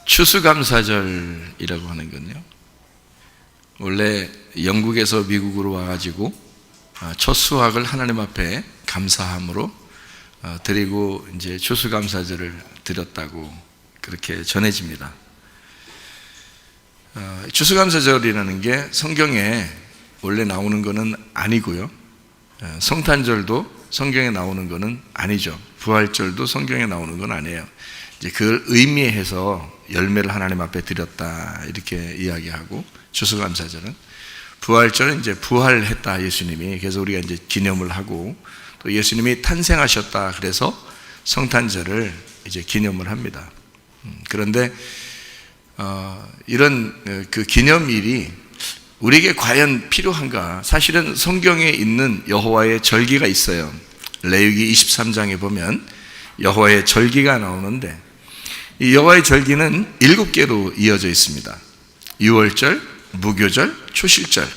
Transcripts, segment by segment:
추수감사절이라고 하는 건요, 원래 영국에서 미국으로 와가지고 첫 수확을 하나님 앞에 감사함으로 드리고 이제 추수감사절을 드렸다고 그렇게 전해집니다. 추수감사절이라는 게 성경에 원래 나오는 것은 아니고요, 성탄절도 성경에 나오는 것은 아니죠. 부활절도 성경에 나오는 건 아니에요. 이제 그걸 의미해서 열매를 하나님 앞에 드렸다 이렇게 이야기하고, 추수감사절은, 부활절은 이제 부활했다 예수님이, 그래서 우리가 이제 기념을 하고, 또 예수님이 탄생하셨다 그래서 성탄절을 이제 기념을 합니다. 그런데 이런 그 기념일이 우리에게 과연 필요한가? 사실은 성경에 있는 여호와의 절기가 있어요. 레위기 23장에 보면 여호와의 절기가 나오는데, 이 여호와의 절기는 7개로 이어져 있습니다. 유월절, 무교절, 초실절,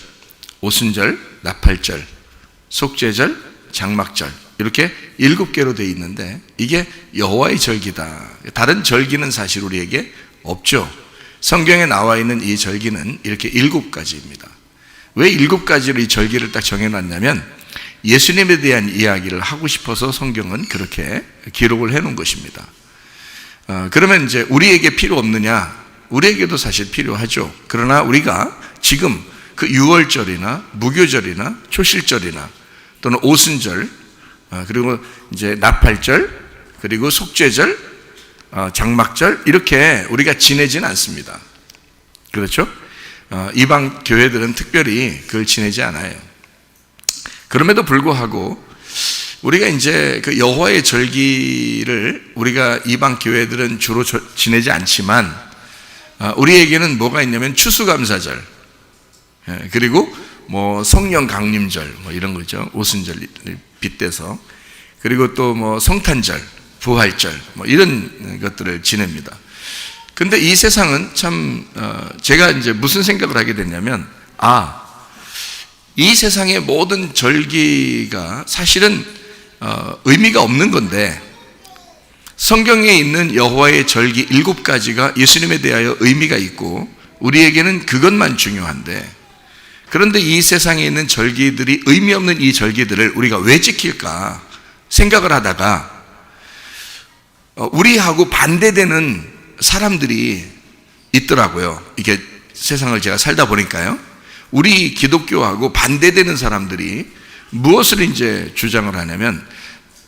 오순절, 나팔절, 속죄절, 장막절, 이렇게 7개로 되어 있는데, 이게 여호와의 절기다. 다른 절기는 사실 우리에게 없죠. 성경에 나와 있는 이 절기는 이렇게 7가지입니다. 왜 7가지로 이 절기를 딱 정해놨냐면, 예수님에 대한 이야기를 하고 싶어서 성경은 그렇게 기록을 해놓은 것입니다. 그러면 이제 우리에게 필요 없느냐? 우리에게도 사실 필요하죠. 그러나 우리가 지금 그 유월절이나 무교절이나 초실절이나 또는 오순절, 그리고 이제 나팔절, 그리고 속죄절, 장막절, 이렇게 우리가 지내지는 않습니다. 그렇죠? 이방 교회들은 특별히 그걸 지내지 않아요. 그럼에도 불구하고 우리가 이제 그 여호와의 절기를 우리가 이방 교회들은 주로 지내지 않지만, 우리에게는 뭐가 있냐면 추수감사절, 그리고 뭐 성령 강림절, 뭐 이런 거죠. 오순절 빗대서, 그리고 또 뭐 성탄절, 부활절, 뭐 이런 것들을 지냅니다. 근데 이 세상은 참, 제가 이제 무슨 생각을 하게 됐냐면, 이 세상의 모든 절기가 사실은 의미가 없는 건데, 성경에 있는 여호와의 절기 7가지가 예수님에 대하여 의미가 있고 우리에게는 그것만 중요한데, 그런데 이 세상에 있는 절기들이 의미 없는 이 절기들을 우리가 왜 지킬까 생각을 하다가, 우리하고 반대되는 사람들이 있더라고요. 이게 세상을 제가 살다 보니까요, 우리 기독교하고 반대되는 사람들이 무엇을 이제 주장을 하냐면,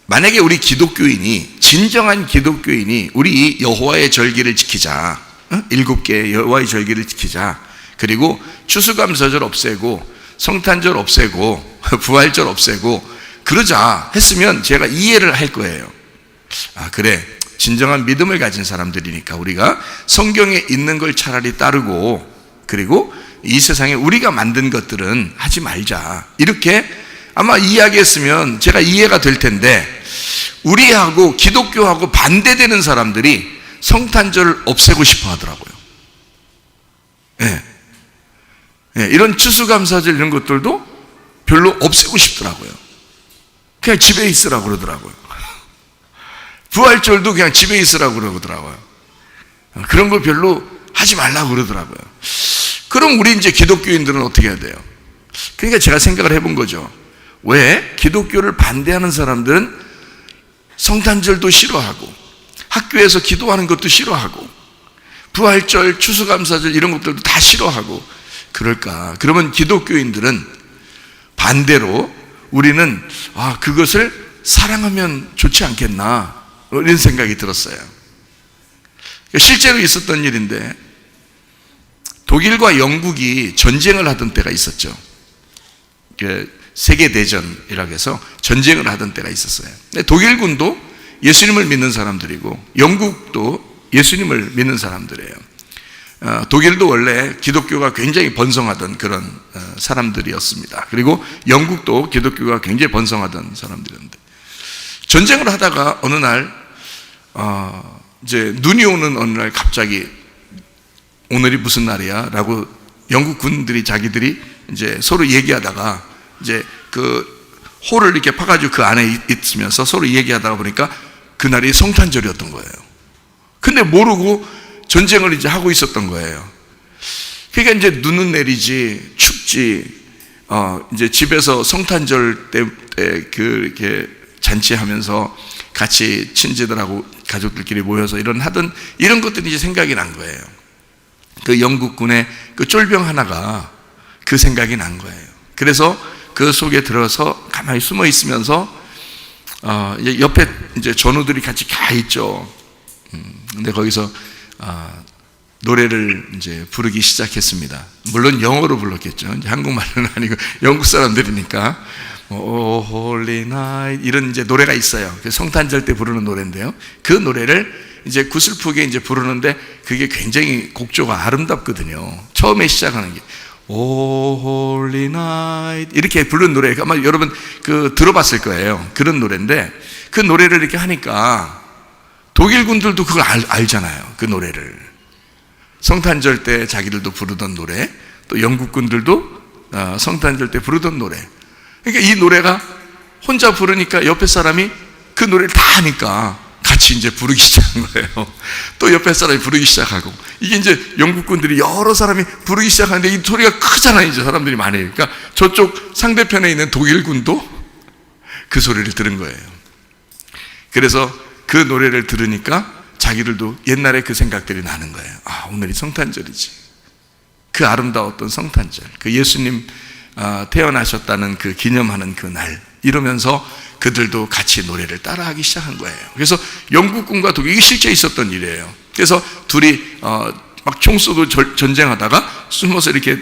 만약에 우리 기독교인이, 진정한 기독교인이 우리 여호와의 절기를 지키자, 7개의 여호와의 절기를 지키자, 그리고 추수감사절 없애고 성탄절 없애고 부활절 없애고 그러자 했으면 제가 이해를 할 거예요. 그래, 진정한 믿음을 가진 사람들이니까 우리가 성경에 있는 걸 차라리 따르고, 그리고 이 세상에 우리가 만든 것들은 하지 말자, 이렇게 아마 이야기했으면 제가 이해가 될 텐데, 우리하고 기독교하고 반대되는 사람들이 성탄절을 없애고 싶어 하더라고요. 이런 추수감사절 이런 것들도 별로 없애고 싶더라고요. 그냥 집에 있으라고 그러더라고요. 부활절도 그냥 집에 있으라고 그러더라고요. 그런 걸 별로 하지 말라고 그러더라고요. 그럼 우리 이제 기독교인들은 어떻게 해야 돼요? 그러니까 제가 생각을 해본 거죠. 왜 기독교를 반대하는 사람들은 성탄절도 싫어하고 학교에서 기도하는 것도 싫어하고 부활절, 추수감사절 이런 것들도 다 싫어하고 그럴까? 그러면 기독교인들은 반대로 우리는 그것을 사랑하면 좋지 않겠나, 이런 생각이 들었어요. 실제로 있었던 일인데, 독일과 영국이 전쟁을 하던 때가 있었죠. 세계대전이라고 해서 전쟁을 하던 때가 있었어요. 독일군도 예수님을 믿는 사람들이고 영국도 예수님을 믿는 사람들이에요. 독일도 원래 기독교가 굉장히 번성하던 그런 사람들이었습니다. 그리고 영국도 기독교가 굉장히 번성하던 사람들이었는데, 전쟁을 하다가 어느 날 이제 눈이 오는 어느 날 갑자기 오늘이 무슨 날이야? 라고 영국 군들이 자기들이 이제 서로 얘기하다가 이제 그 홀을 이렇게 파가지고 그 안에 있으면서 서로 얘기하다가 보니까 그날이 성탄절이었던 거예요. 근데 모르고 전쟁을 이제 하고 있었던 거예요. 그러니까 이제 눈은 내리지, 춥지, 이제 집에서 성탄절 때 이렇게 잔치하면서 같이 친지들하고 가족들끼리 모여서 하던 이런 것들이 이제 생각이 난 거예요. 그 영국군의 그 쫄병 하나가 그 생각이 난 거예요. 그래서 그 속에 들어서 가만히 숨어 있으면서 이제 옆에 이제 전우들이 같이 가 있죠. 근데 거기서 노래를 이제 부르기 시작했습니다. 물론 영어로 불렀겠죠. 이제 한국말은 아니고 영국 사람들이니까 Oh Holy Night 이런 이제 노래가 있어요. 성탄절 때 부르는 노래인데요. 그 노래를 이제 구슬프게 이제 부르는데 그게 굉장히 곡조가 아름답거든요. 처음에 시작하는 게 Oh Holy Night 이렇게 부르는 노래 아마 여러분 그 들어봤을 거예요. 그런 노래인데 그 노래를 이렇게 하니까 독일 군들도 그걸 알잖아요. 그 노래를 성탄절 때 자기들도 부르던 노래, 또 영국 군들도 성탄절 때 부르던 노래. 그러니까 이 노래가 혼자 부르니까 옆에 사람이 그 노래를 다 하니까 같이 이제 부르기 시작한 거예요. 또 옆에 사람이 부르기 시작하고 이게 이제 영국군들이 여러 사람이 부르기 시작하는데 이 소리가 크잖아요. 이제 사람들이 많이. 그러니까 저쪽 상대편에 있는 독일군도 그 소리를 들은 거예요. 그래서 그 노래를 들으니까 자기들도 옛날에 그 생각들이 나는 거예요. 오늘이 성탄절이지. 그 아름다웠던 성탄절, 그 예수님 태어나셨다는 그 기념하는 그 날, 이러면서 그들도 같이 노래를 따라하기 시작한 거예요. 그래서 영국군과 독일, 이게 실제 있었던 일이에요. 그래서 둘이 막 총 쏘고 전쟁하다가 숨어서 이렇게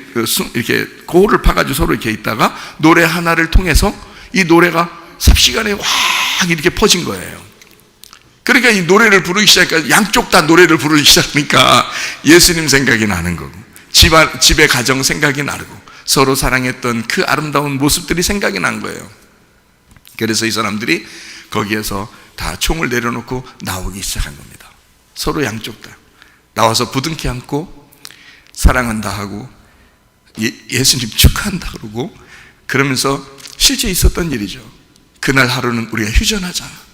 고호를 파가지고 서로 이렇게 있다가 노래 하나를 통해서 이 노래가 삽시간에 확 이렇게 퍼진 거예요. 그러니까 이 노래를 부르기 시작하니까 양쪽 다 노래를 부르기 시작하니까 예수님 생각이 나는 거고 집의 가정 생각이 나고 서로 사랑했던 그 아름다운 모습들이 생각이 난 거예요. 그래서 이 사람들이 거기에서 다 총을 내려놓고 나오기 시작한 겁니다. 서로 양쪽 다 나와서 부둥켜 안고 사랑한다 하고 예수님 축하한다 그러고 그러면서 실제 있었던 일이죠. 그날 하루는 우리가 휴전하자.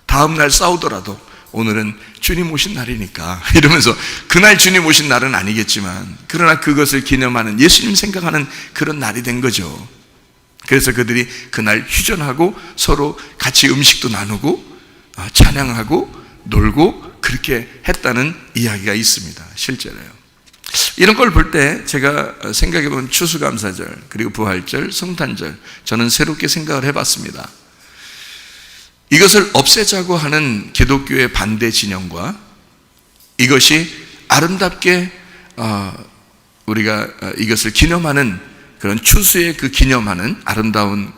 다음 날 싸우더라도 오늘은 주님 오신 날이니까 이러면서 그날 주님 오신 날은 아니겠지만 그러나 그것을 기념하는 예수님 생각하는 그런 날이 된 거죠. 그래서 그들이 그날 휴전하고 서로 같이 음식도 나누고 찬양하고 놀고 그렇게 했다는 이야기가 있습니다. 실제로요. 이런 걸 볼 때 제가 생각해본 추수감사절 그리고 부활절, 성탄절 저는 새롭게 생각을 해봤습니다. 이것을 없애자고 하는 기독교의 반대 진영과 이것이 아름답게 우리가 이것을 기념하는 그런 추수의 그 기념하는 아름다운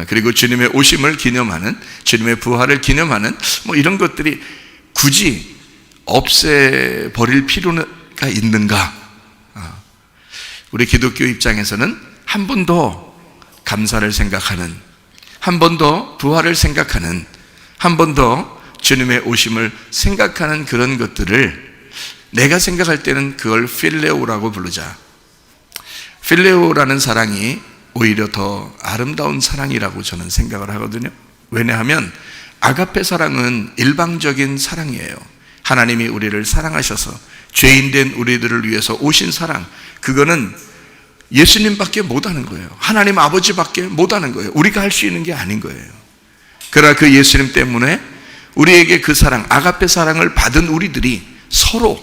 그리고 주님의 오심을 기념하는 주님의 부활을 기념하는 뭐 이런 것들이 굳이 없애버릴 필요가 있는가? 우리 기독교 입장에서는 한 번 더 감사를 생각하는 한 번 더 부활을 생각하는 한 번 더 주님의 오심을 생각하는 그런 것들을 내가 생각할 때는 그걸 필레오라고 부르자. 필레오라는 사랑이 오히려 더 아름다운 사랑이라고 저는 생각을 하거든요. 왜냐하면 아가페 사랑은 일방적인 사랑이에요. 하나님이 우리를 사랑하셔서 죄인된 우리들을 위해서 오신 사랑, 그거는 예수님밖에 못하는 거예요. 하나님 아버지밖에 못하는 거예요. 우리가 할 수 있는 게 아닌 거예요. 그러나 그 예수님 때문에 우리에게 그 사랑, 아가페 사랑을 받은 우리들이 서로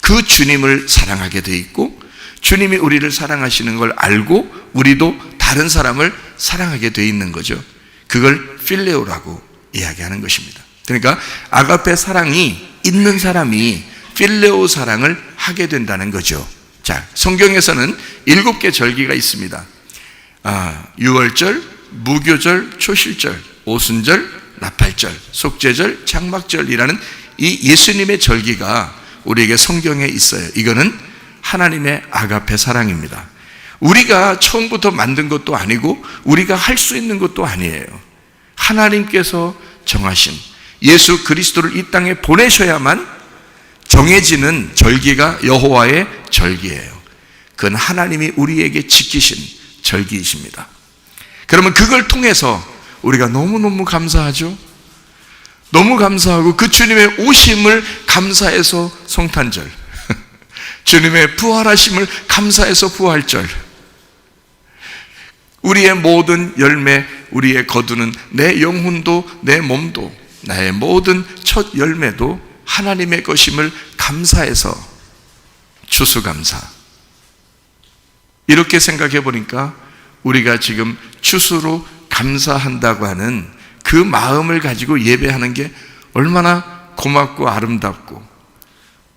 그 주님을 사랑하게 돼 있고 주님이 우리를 사랑하시는 걸 알고 우리도 다른 사람을 사랑하게 돼 있는 거죠. 그걸 필레오라고 이야기하는 것입니다. 그러니까 아가페 사랑이 있는 사람이 필레오 사랑을 하게 된다는 거죠. 자, 성경에서는 7개 절기가 있습니다. 유월절, 무교절, 초실절, 오순절, 나팔절, 속죄절, 장막절이라는 이 예수님의 절기가 우리에게 성경에 있어요. 이거는 하나님의 아가페 사랑입니다. 우리가 처음부터 만든 것도 아니고 우리가 할 수 있는 것도 아니에요. 하나님께서 정하신 예수 그리스도를 이 땅에 보내셔야만 정해지는 절기가 여호와의 절기예요. 그건 하나님이 우리에게 지키신 절기이십니다. 그러면 그걸 통해서 우리가 너무너무 감사하죠. 너무 감사하고 그 주님의 오심을 감사해서 성탄절, 주님의 부활하심을 감사해서 부활절, 우리의 모든 열매, 우리의 거두는 내 영혼도 내 몸도 나의 모든 첫 열매도 하나님의 것임을 감사해서 추수감사. 이렇게 생각해 보니까 우리가 지금 추수로 감사한다고 하는 그 마음을 가지고 예배하는 게 얼마나 고맙고 아름답고,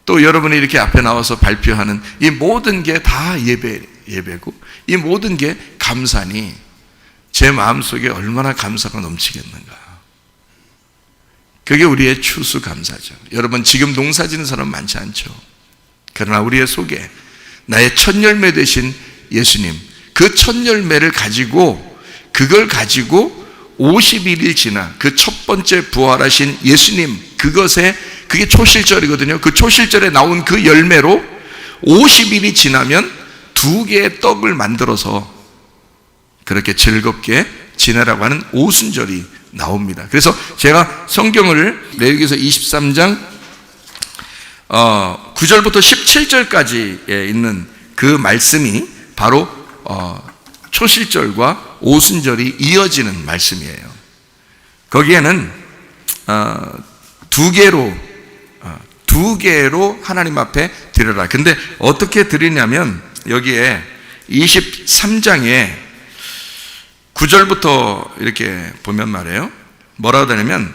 또 여러분이 이렇게 앞에 나와서 발표하는 이 모든 게 다 예배고 이 모든 게 감사니 제 마음속에 얼마나 감사가 넘치겠는가. 그게 우리의 추수감사죠. 여러분, 지금 농사 짓는 사람 많지 않죠. 그러나 우리의 속에 나의 첫 열매 되신 예수님, 그 첫 열매를 가지고, 그걸 가지고 51일 지나 그 첫 번째 부활하신 예수님, 그게 초실절이거든요. 그 초실절에 나온 그 열매로 50일이 지나면 2개의 떡을 만들어서 그렇게 즐겁게 지내라고 하는 오순절이 나옵니다. 그래서 제가 성경을 레위기서 23장 9절부터 17절까지에 있는 그 말씀이 바로 초실절과 오순절이 이어지는 말씀이에요. 거기에는 두 개로 하나님 앞에 드려라. 근데 어떻게 드리냐면 여기에 23장에 9절부터 이렇게 보면 말이에요. 뭐라고 하냐면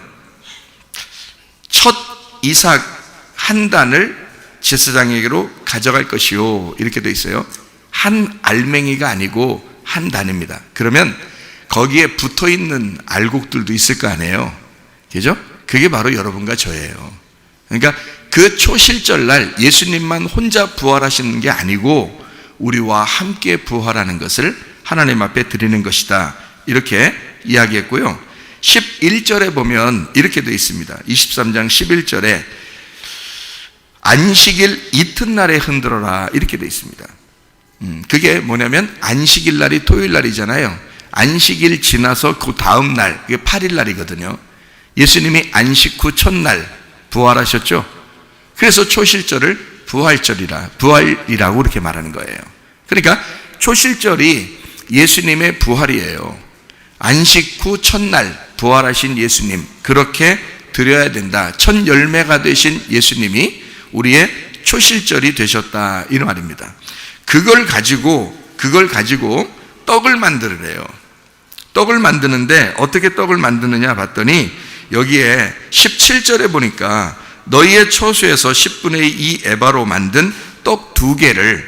첫 이삭 한 단을 제사장에게로 가져갈 것이요, 이렇게 돼 있어요. 한 알맹이가 아니고 한 단입니다. 그러면 거기에 붙어 있는 알곡들도 있을 거 아니에요. 그죠? 그게 바로 여러분과 저예요. 그러니까 그 초실절 날 예수님만 혼자 부활하시는 게 아니고 우리와 함께 부활하는 것을 하나님 앞에 드리는 것이다, 이렇게 이야기했고요. 11절에 보면 이렇게 되어 있습니다. 23장 11절에 안식일 이튿날에 흔들어라, 이렇게 되어 있습니다. 그게 뭐냐면 안식일 날이 토요일 날이잖아요. 안식일 지나서 그 다음 날, 그게 8일 날이거든요. 예수님이 안식 후 첫날 부활하셨죠. 그래서 초실절을 부활이라고 이렇게 말하는 거예요. 그러니까 초실절이 예수님의 부활이에요. 안식 후 첫날 부활하신 예수님, 그렇게 드려야 된다. 첫 열매가 되신 예수님이 우리의 초실절이 되셨다, 이 말입니다. 그걸 가지고 떡을 만들으래요. 떡을 만드는데 어떻게 떡을 만드느냐 봤더니 여기에 17절에 보니까 너희의 처소에서 10분의 2 에바로 만든 떡 2개를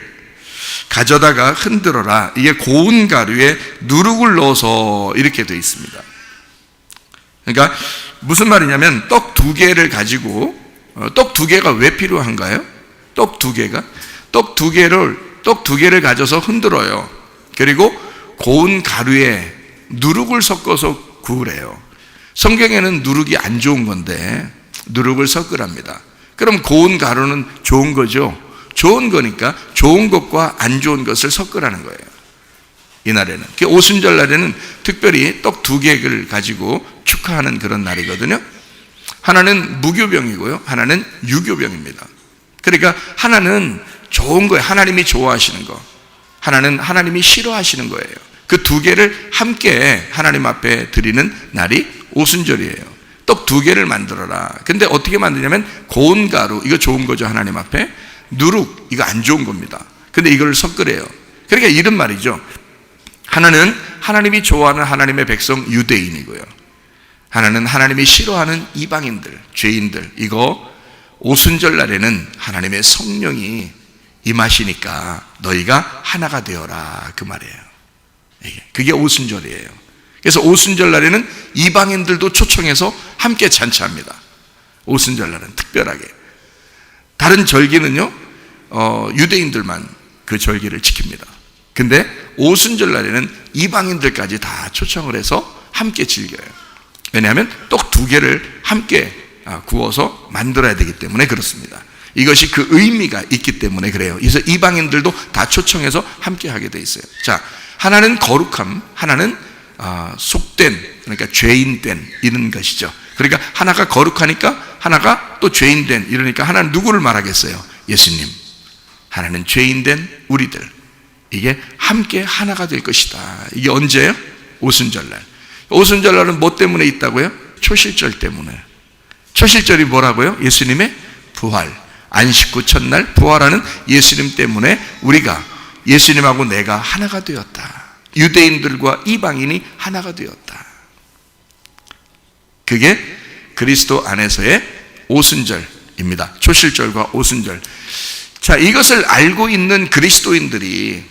가져다가 흔들어라. 이게 고운 가루에 누룩을 넣어서 이렇게 되어 있습니다. 그러니까 무슨 말이냐면 떡 2개를 가지고, 떡 2개가 왜 필요한가요? 떡 2개가? 떡 2개를 가져서 흔들어요. 그리고 고운 가루에 누룩을 섞어서 구우래요. 성경에는 누룩이 안 좋은 건데 누룩을 섞으랍니다. 그럼 고운 가루는 좋은 거죠. 좋은 거니까 좋은 것과 안 좋은 것을 섞으라는 거예요. 이날에는, 오순절 날에는 특별히 떡 2개를 가지고 축하하는 그런 날이거든요. 하나는 무교병이고요, 하나는 유교병입니다. 그러니까 하나는 좋은 거예요. 하나님이 좋아하시는 거. 하나는 하나님이 싫어하시는 거예요. 그 2개를 함께 하나님 앞에 드리는 날이 오순절이에요. 떡 2개를 만들어라. 근데 어떻게 만드냐면 고운 가루, 이거 좋은 거죠, 하나님 앞에. 누룩, 이거 안 좋은 겁니다. 근데 이걸 섞으래요. 그러니까 이런 말이죠. 하나는 하나님이 좋아하는 하나님의 백성 유대인이고요, 하나는 하나님이 싫어하는 이방인들, 죄인들. 이거 오순절 날에는 하나님의 성령이 임하시니까 너희가 하나가 되어라, 그 말이에요. 그게 오순절이에요. 그래서 오순절 날에는 이방인들도 초청해서 함께 잔치합니다. 오순절 날은 특별하게. 다른 절기는요, 유대인들만 그 절기를 지킵니다. 근데 오순절 날에는 이방인들까지 다 초청을 해서 함께 즐겨요. 왜냐하면 떡 2개를 함께 구워서 만들어야 되기 때문에 그렇습니다. 이것이 그 의미가 있기 때문에 그래요. 그래서 이방인들도 다 초청해서 함께 하게 돼 있어요. 자, 하나는 거룩함, 하나는 속된, 그러니까 죄인된 이런 것이죠. 그러니까 하나가 거룩하니까 하나가 또 죄인된, 이러니까 하나는 누구를 말하겠어요? 예수님. 하나는 죄인된 우리들, 이게 함께 하나가 될 것이다. 이게 언제예요? 오순절날. 오순절날은 뭐 때문에 있다고요? 초실절 때문에. 초실절이 뭐라고요? 예수님의 부활. 안식구 첫날 부활하는 예수님 때문에 우리가, 예수님하고 내가 하나가 되었다. 유대인들과 이방인이 하나가 되었다. 그게 그리스도 안에서의 오순절입니다. 초실절과 오순절. 자, 이것을 알고 있는 그리스도인들이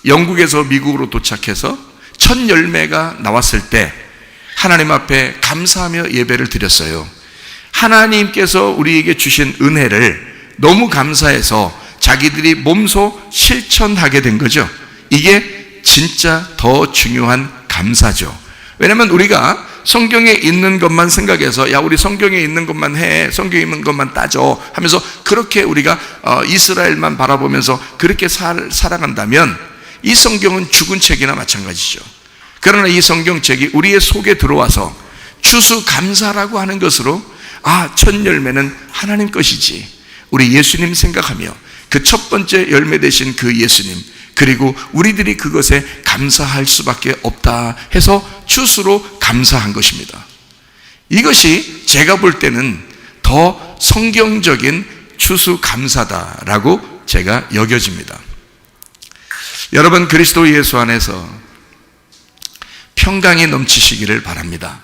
영국에서 미국으로 도착해서 첫 열매가 나왔을 때 하나님 앞에 감사하며 예배를 드렸어요. 하나님께서 우리에게 주신 은혜를 너무 감사해서 자기들이 몸소 실천하게 된 거죠. 이게 진짜 더 중요한 감사죠. 왜냐하면 우리가 성경에 있는 것만 생각해서 야, 우리 성경에 있는 것만 해, 성경에 있는 것만 따져 하면서 그렇게 우리가 이스라엘만 바라보면서 그렇게 살아간다면 이 성경은 죽은 책이나 마찬가지죠. 그러나 이 성경책이 우리의 속에 들어와서 추수감사라고 하는 것으로 첫 열매는 하나님 것이지, 우리 예수님 생각하며 그 첫 번째 열매 되신 그 예수님, 그리고 우리들이 그것에 감사할 수밖에 없다 해서 추수로 감사한 것입니다. 이것이 제가 볼 때는 더 성경적인 추수감사다라고 제가 여겨집니다. 여러분, 그리스도 예수 안에서 평강이 넘치시기를 바랍니다.